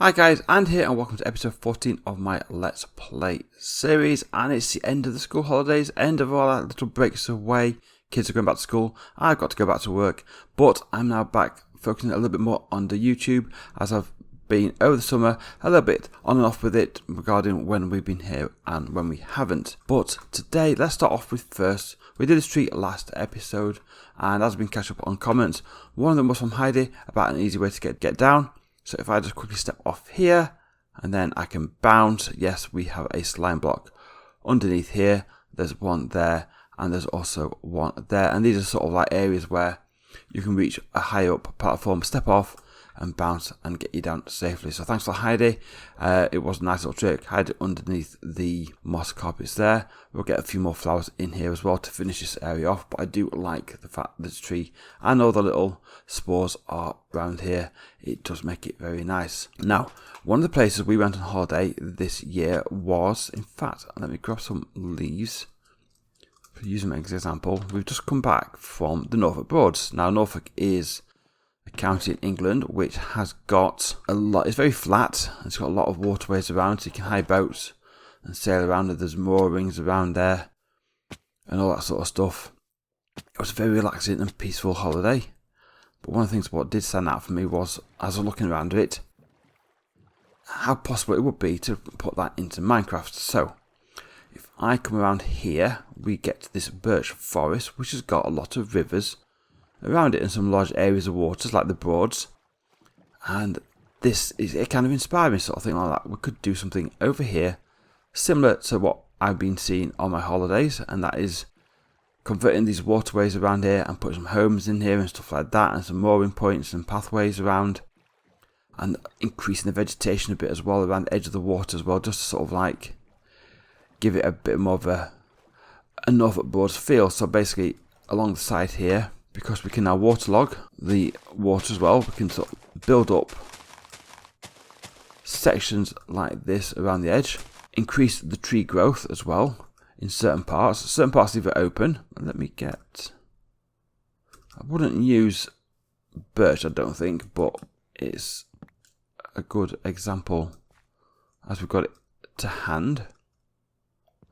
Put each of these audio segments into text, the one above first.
Hi guys, and here and welcome to episode 14 of my Let's Play series, and it's the end of the school holidays, end of all that little breaks away. Kids are going back to school, I've got to go back to work, but I'm now back focusing a little bit more on the YouTube, as I've been over the summer a little bit on and off with it regarding when we've been here and when we haven't. But today, let's start off with first, we did this tree last episode, and as I've been catching up on comments, one of them was from Heidi about an easy way to get down. So if I just quickly step off here, and then I can bounce, yes, we have a slime block underneath here. There's one there, and there's also one there. And these are sort of like areas where you can reach a higher up platform, step off, and bounce and get you down safely. So thanks for Heidi. It was a nice little trick. Hide it underneath the moss carpets there. We'll get a few more flowers in here as well to finish this area off. But I do like the fact that this tree and all the little spores are around here. It does make it very nice. Now, one of the places we went on holiday this year was, in fact, let me grab some leaves. Using my example, we've just come back from the Norfolk Broads. Now, Norfolk is a county in England which has got a lot, it's very flat, it's got a lot of waterways around, so you can hire boats and sail around, and there's moorings around there and all that sort of stuff. It was a very relaxing and peaceful holiday, but one of the things what did stand out for me was, as I was looking around it, how possible it would be to put that into Minecraft. So if I come around here, we get to this birch forest which has got a lot of rivers around it and some large areas of waters like the Broads, and this is it kind of inspired me, sort of thing like that. We could do something over here similar to what I've been seeing on my holidays, and that is converting these waterways around here and putting some homes in here and stuff like that, and some mooring points and pathways around, and increasing the vegetation a bit as well around the edge of the water as well, just to sort of like give it a bit more of a Norfolk Broads feel. So basically along the side here, because we can now waterlog the water as well, we can sort of build up sections like this around the edge, increase the tree growth as well in certain parts leave it open. Let me get, I wouldn't use birch I don't think, but it's a good example as we've got it to hand.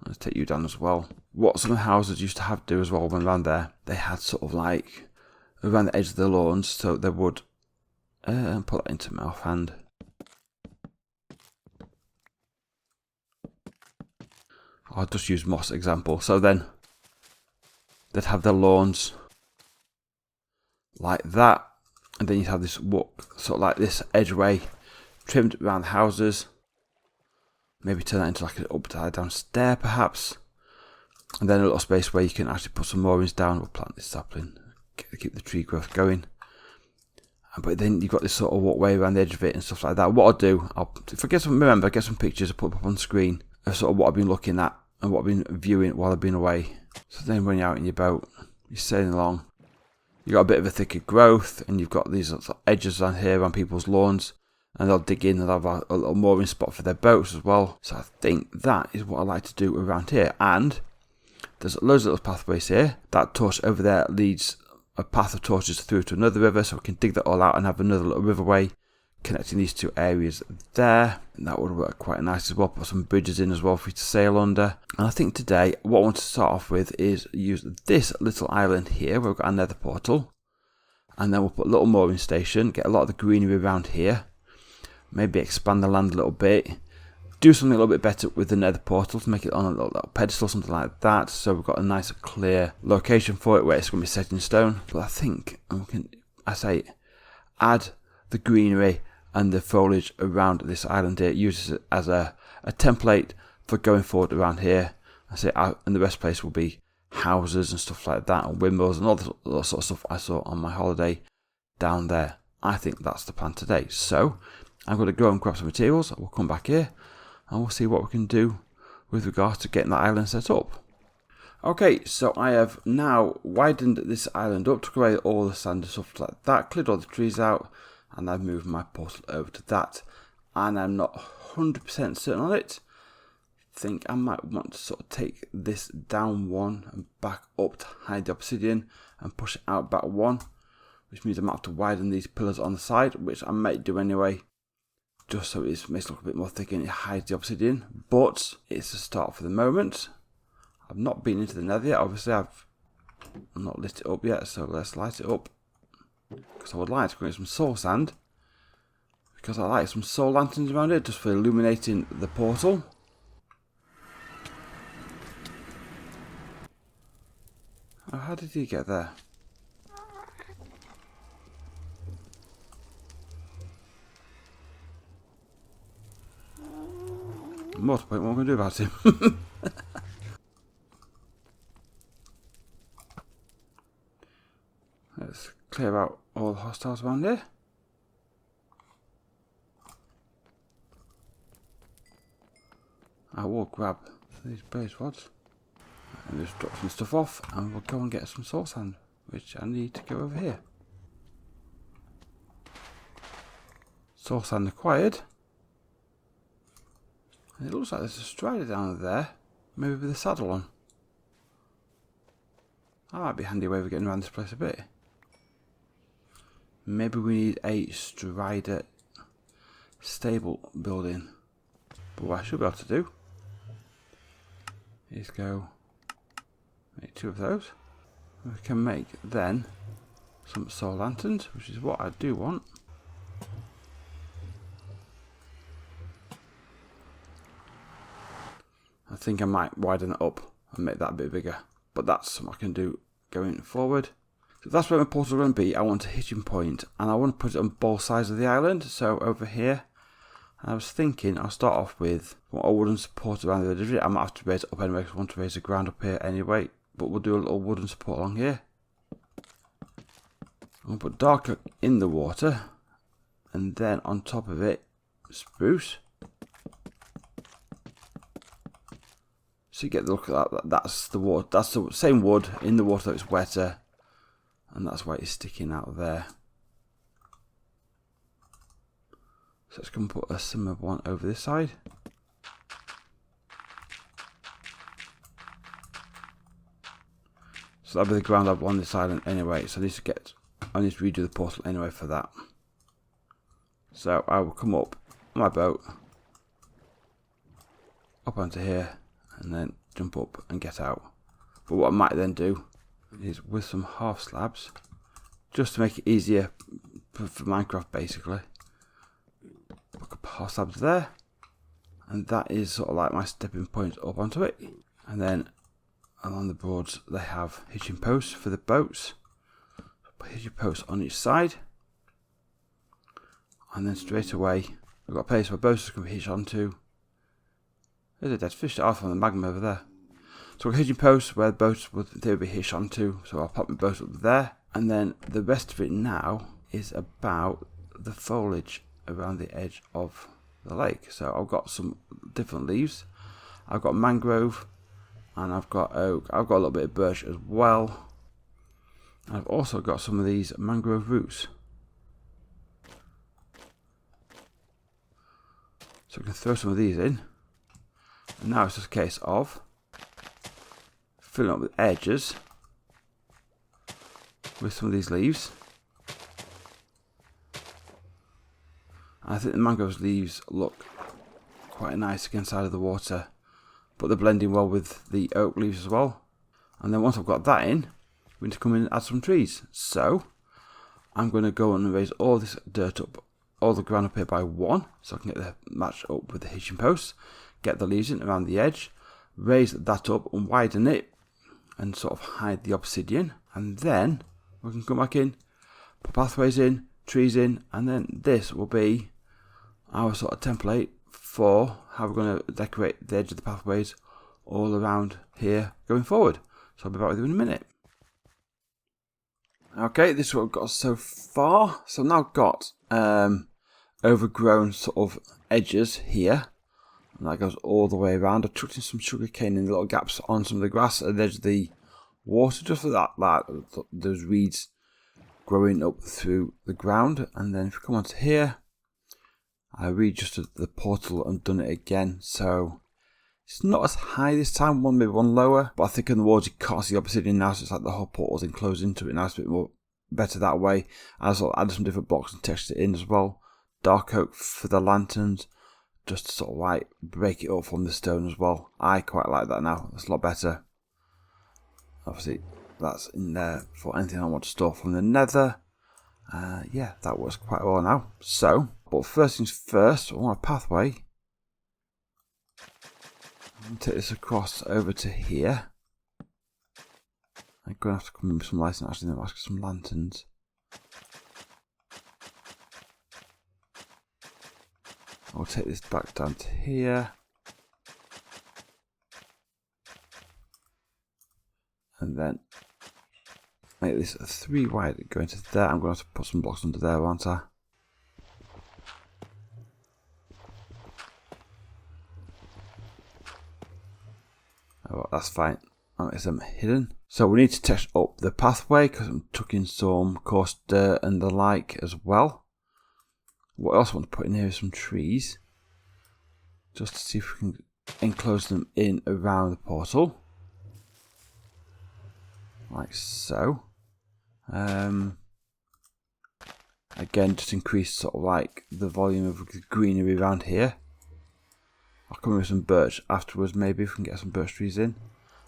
Let's take you down as well. What some houses used to have to do as well when around there, they had sort of like around the edge of the lawns, so they would put that into my offhand. I'll just use moss example. So then they'd have their lawns like that, and then you'd have this walk sort of like this edgeway trimmed around the houses. Maybe turn that into like an upside down stair perhaps. And then a little space where you can actually put some moorings down. We'll plant this sapling, keep the tree growth going. But then you've got this sort of walkway around the edge of it and stuff like that. What I'll do, if I get some pictures, I'll put them up on the screen of sort of what I've been looking at and what I've been viewing while I've been away. So then when you're out in your boat, you're sailing along, you've got a bit of a thicker growth, and you've got these sort of edges around here around people's lawns. And they'll dig in and have a little mooring spot for their boats as well. So I think that is what I like to do around here. And there's loads of little pathways here. That torch over there leads a path of torches through to another river, so we can dig that all out and have another little riverway connecting these two areas there. And that would work quite nice as well. Put some bridges in as well for you to sail under. And I think today what I want to start off with is use this little island here where we've got a nether portal. And then we'll put a little mooring station, get a lot of the greenery around here. Maybe expand the land a little bit, do something a little bit better with the nether portal to make it on a little pedestal, something like that, so we've got a nice clear location for it where it's going to be set in stone. But I think add the greenery and the foliage around this island here, use it as a template for going forward around here. And the rest place will be houses and stuff like that, and windmills and all the sort of stuff I saw on my holiday down there. I think that's the plan today. So I'm going to go and grab some materials. We'll come back here and we'll see what we can do with regards to getting that island set up. Okay, so I have now widened this island up, took away all the sand and stuff like that, cleared all the trees out, and I've moved my portal over to that. And I'm not 100% certain on it. I think I might want to sort of take this down one and back up to hide the obsidian and push it out back one, which means I might have to widen these pillars on the side, which I might do anyway. just so it makes it look a bit more thick and it hides the obsidian. But it's a start for the moment. I've not been into the Nether yet. Obviously, I've not lit it up yet, so let's light it up. Because I would like to create some soul sand. Because I like some soul lanterns around it, just for illuminating the portal. Oh, how did he get there? More to the point, what am I going to do about him? Let's clear out all the hostiles around here. I will grab these birch rods and just drop some stuff off, and we'll go and get some soul sand, which I need to go over here. Soul sand acquired. And it looks like there's a strider down there, maybe with a saddle on. That might be a handy way of getting around this place a bit. Maybe we need a strider stable building. But what I should be able to do is go make 2 of those. We can make then some soul lanterns, which is what I do want. I think I might widen it up and make that a bit bigger, but that's something I can do going forward. So that's where my portal is going to be. I want a hitching point, and I want to put it on both sides of the island. So over here, I was thinking I'll start off with a wooden support around the edge of it. I might have to raise it up anyway because I want to raise the ground up here anyway, but we'll do a little wooden support along here. I'm going to put dark oak in the water, and then on top of it, spruce. So you get the look at that. That's the water. That's the same wood in the water, though it's wetter, and that's why it's sticking out there. So let's come and put a similar one over this side. So that'll be the ground up on this island anyway. So I need to redo the portal anyway for that. So I will come up on my boat, up onto here, and then jump up and get out. But what I might then do is with some half slabs, just to make it easier for Minecraft basically, put a half slabs there, and that is sort of like my stepping point up onto it. And then along the Broads they have hitching posts for the boats. Put hitching posts on each side, and then straight away we've got a place where boats can be hitched onto. There's a dead fish off on the magma over there. So we're hitching posts where the boats would be hitched onto. So I'll pop my boat up there. And then the rest of it now is about the foliage around the edge of the lake. So I've got some different leaves. I've got mangrove and I've got oak. I've got a little bit of birch as well. I've also got some of these mangrove roots. So I can throw some of these in. And now it's just a case of filling up the edges with some of these leaves. And I think the mangrove leaves look quite nice against the side of the water, but they're blending well with the oak leaves as well. And then once I've got that in, we need to come in and add some trees. So I'm going to go and raise all this dirt up, all the ground up here by 1, so I can get the match up with the hitching posts. Get the leaves in around the edge, raise that up and widen it, and sort of hide the obsidian. And then we can come back in, put pathways in, trees in, and then this will be our sort of template for how we're going to decorate the edge of the pathways all around here going forward. So I'll be back with you in a minute. Okay, this is what I've got so far. So I've now got overgrown sort of edges here. And that goes all the way around. I've chucked in some sugar cane in the little gaps on some of the grass, and there's the water just for that. Those reeds growing up through the ground. And then if we come onto here, I readjusted the portal and done it again. So it's not as high this time, maybe one lower, but I think in the walls you can't see the obsidian now, so it's like the whole portal's enclosed into it now. It's a bit more better that way. I sort of added some different blocks and textured it in as well dark oak for the lanterns, just to sort of like break it up from the stone as well. I quite like that now. That's a lot better. Obviously, that's in there for anything I want to store from the Nether. Yeah, that works quite well now. So, but first things first, I want a pathway. I'm going to take this across over to here. I'm going to have to come in with some lights and actually ask some lanterns. I'll take this back down to here. And then make this a 3 wide going to there. I'm going to have to put some blocks under there, aren't I? Oh, that's fine. I'll get them hidden. So we need to test up the pathway because I'm tucking some coarse dirt and the like as well. What else I want to put in here is some trees. Just to see if we can enclose them in around the portal. Like so. Again, just increase sort of like the volume of greenery around here. I'll come with some birch afterwards, maybe if we can get some birch trees in.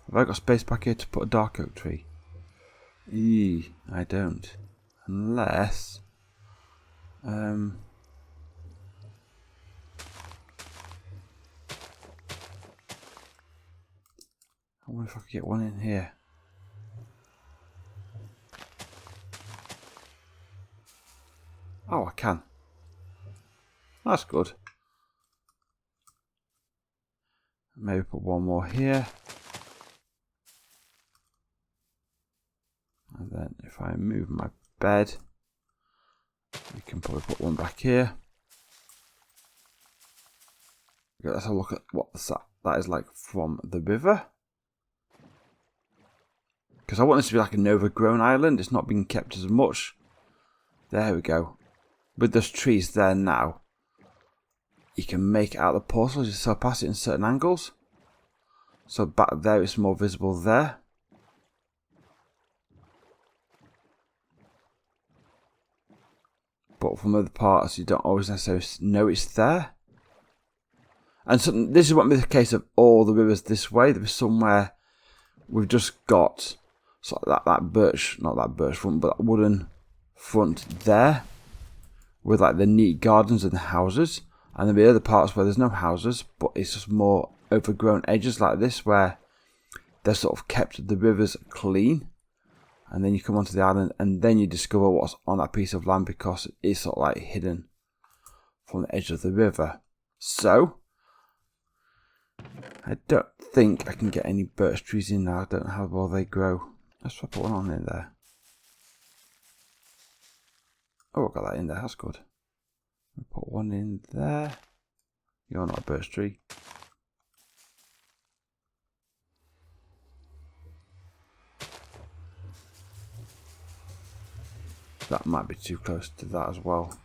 Have I got space back here to put a dark oak tree? I don't. Unless... I wonder if I could get one in here. Oh, I can. That's good. Maybe put one more here. And then if I move my bed, we can probably put one back here. Okay, let's have a look at what that is like from the river. Because I want this to be like an overgrown island. It's not being kept as much. There we go. With those trees there now, you can make out the portal as you sail past it in certain angles. So back there it's more visible there. But from other parts you don't always necessarily know it's there. And so this is what be the case of all the rivers this way. There is somewhere we've just got sort of that birch, not that birch front, but that wooden front there. With like the neat gardens and the houses. And there'll be other parts where there's no houses, but it's just more overgrown edges like this where they've sort of kept the rivers clean. And then you come onto the island and then you discover what's on that piece of land because it's sort of like hidden from the edge of the river. So, I don't think I can get any birch trees in now. I don't know how well they grow. Let's put one on in there. Oh, I got that in there. That's good. Put one in there. You're not a birch tree. That might be too close to that as well.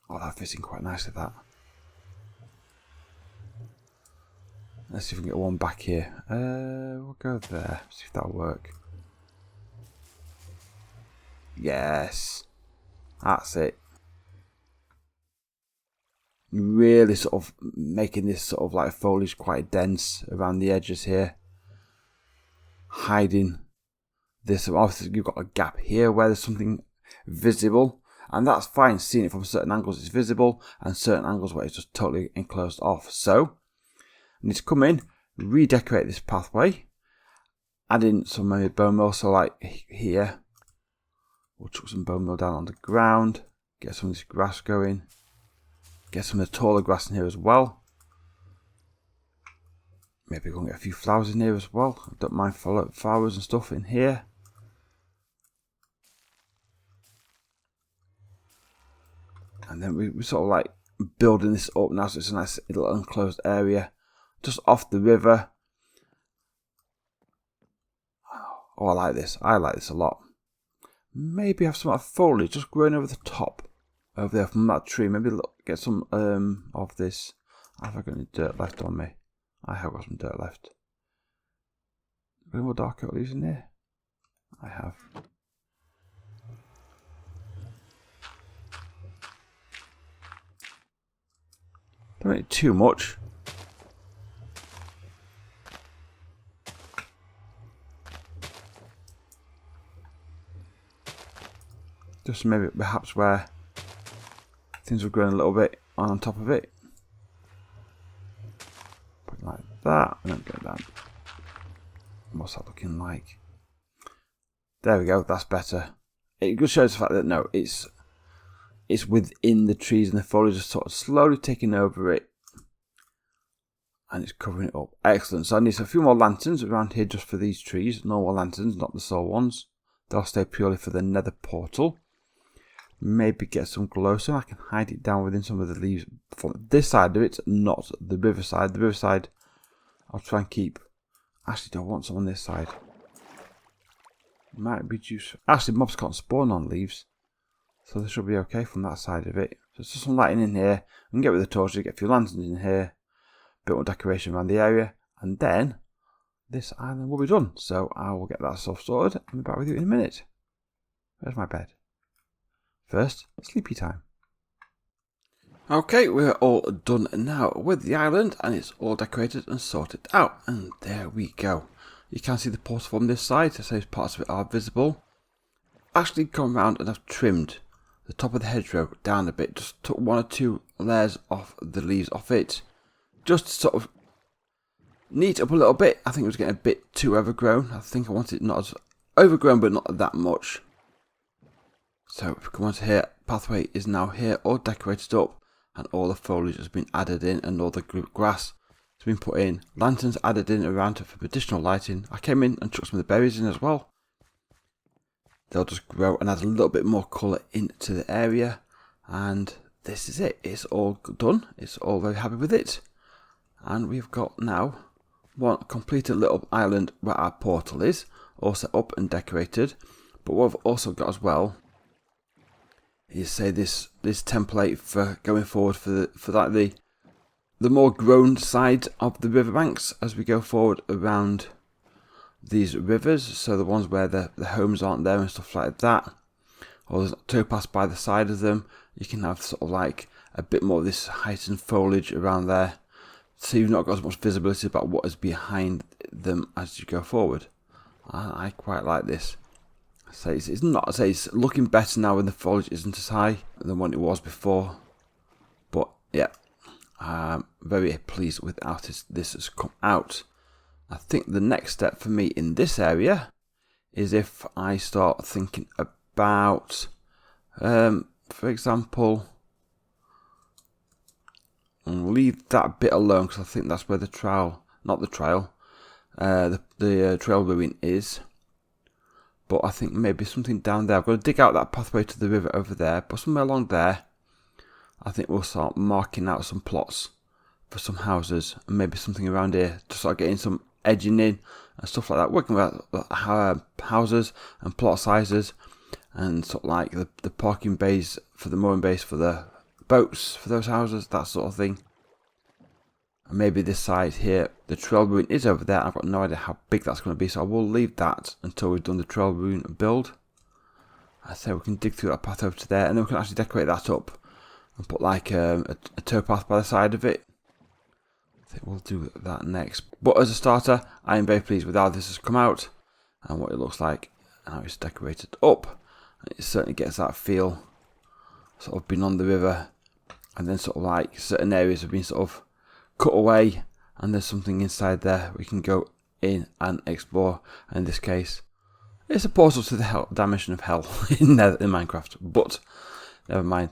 Oh, that fits in quite nicely, that. Let's see if we can get one back here. We'll go there. See if that'll work. Yes. That's it. Really sort of making this sort of like foliage quite dense around the edges here. Hiding this. Obviously you've got a gap here where there's something visible. And that's fine. Seeing it from certain angles it's visible. And certain angles where it's just totally enclosed off. So, I need to come in, redecorate this pathway. Add in some bone meal. So like here. We'll chuck some bone meal down on the ground. Get some of this grass going. Get some of the taller grass in here as well. Maybe we'll get a few flowers in here as well. I don't mind flowers and stuff in here. And then we're sort of like building this up now so it's a nice little enclosed area. Just off the river. Oh, I like this. I like this a lot. Maybe have some foliage just growing over the top. Over there from that tree. Maybe look, get some of this. Have I got any dirt left on me? I have got some dirt left. Any more dark oak leaves in there? I have. Don't need too much. Just maybe perhaps where things were growing a little bit on top of it. Put it like that, and then go down. What's that looking like? There we go, that's better. It just shows the fact that no, it's within the trees and the foliage is sort of slowly taking over it. And it's covering it up. Excellent. So I need a few more lanterns around here just for these trees. Normal lanterns, not the soul ones. They'll stay purely for the nether portal. Maybe get some glow so I can hide it down within some of the leaves from this side of it, not the riverside. The riverside I'll try and keep. Actually, don't want some on this side. Might be useful. Actually, mobs can't spawn on leaves, so this should be okay from that side of it. So just some lighting in here. We can get with the torches, get a few lanterns in here. Bit more decoration around the area, and then this island will be done. So I will get that stuff sorted and be back with you in a minute. Where's my bed? First, sleepy time. Okay, we're all done now with the island, and it's all decorated and sorted out. And there we go. You can see the portal from this side, so parts of it are visible. Actually come around and I've trimmed the top of the hedgerow down a bit. Just took 1 or 2 layers of the leaves off it. Just to sort of neat up a little bit. I think it was getting a bit too overgrown. I think I wanted it not as overgrown, but not that much. So if we come on to here, pathway is now here, all decorated up, and all the foliage has been added in, and all the grass has been put in. Lanterns added in around for additional lighting. I came in and chucked some of the berries in as well. They'll just grow and add a little bit more colour into the area. And this is it. It's all done. It's all very happy with it. And we've got now one completed little island where our portal is, all set up and decorated. But what I've also got as well is say this template for going forward for the more grown side of the riverbanks as we go forward around these rivers. So the ones where the homes aren't there and stuff like that, or there's towpath by the side of them, you can have sort of like a bit more of this heightened foliage around there. So you've not got as much visibility about what is behind them as you go forward. I quite like this. So it's looking better now when the foliage isn't as high than when it was before. But yeah, I'm very pleased with how this has come out. I think the next step for me in this area is if I start thinking about, for example, leave that bit alone because I think that's where the trail ruin is. But I think maybe something down there. I've got to dig out that pathway to the river over there, but somewhere along there, I think we'll start marking out some plots for some houses, and maybe something around here to start getting some edging in and stuff like that. Working with houses and plot sizes, and sort of like the parking bays for the mooring bays for the boats for those houses, that sort of thing. And maybe this side here, the trail ruin is over there. I've got no idea how big that's going to be, so I will leave that until we've done the trail ruin build. I say we can dig through that path over to there, and then we can actually decorate that up and put like a towpath by the side of it. I think we'll do that next. But as a starter, I am very pleased with how this has come out and what it looks like and how it's decorated up. And it certainly gets that feel, sort of being on the river, and then sort of like certain areas have been sort of cut away, and there's something inside there we can go in and explore. And in this case, it's a portal to the dimension of hell in Minecraft, but never mind,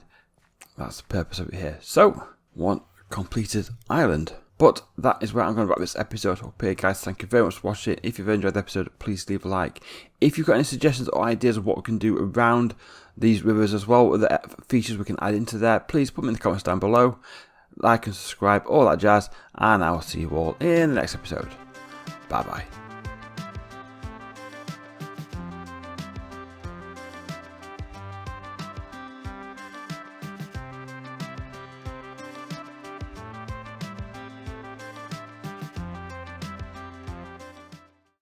that's the purpose of it here. So, one completed island. But that is where I'm going to wrap this episode up here, guys. Thank you very much for watching. If you've enjoyed the episode, please leave a like. If you've got any suggestions or ideas of what we can do around these rivers as well, the features we can add into there, please put them in the comments down below. Like and subscribe, all that jazz, and I will see you all in the next episode. Bye bye.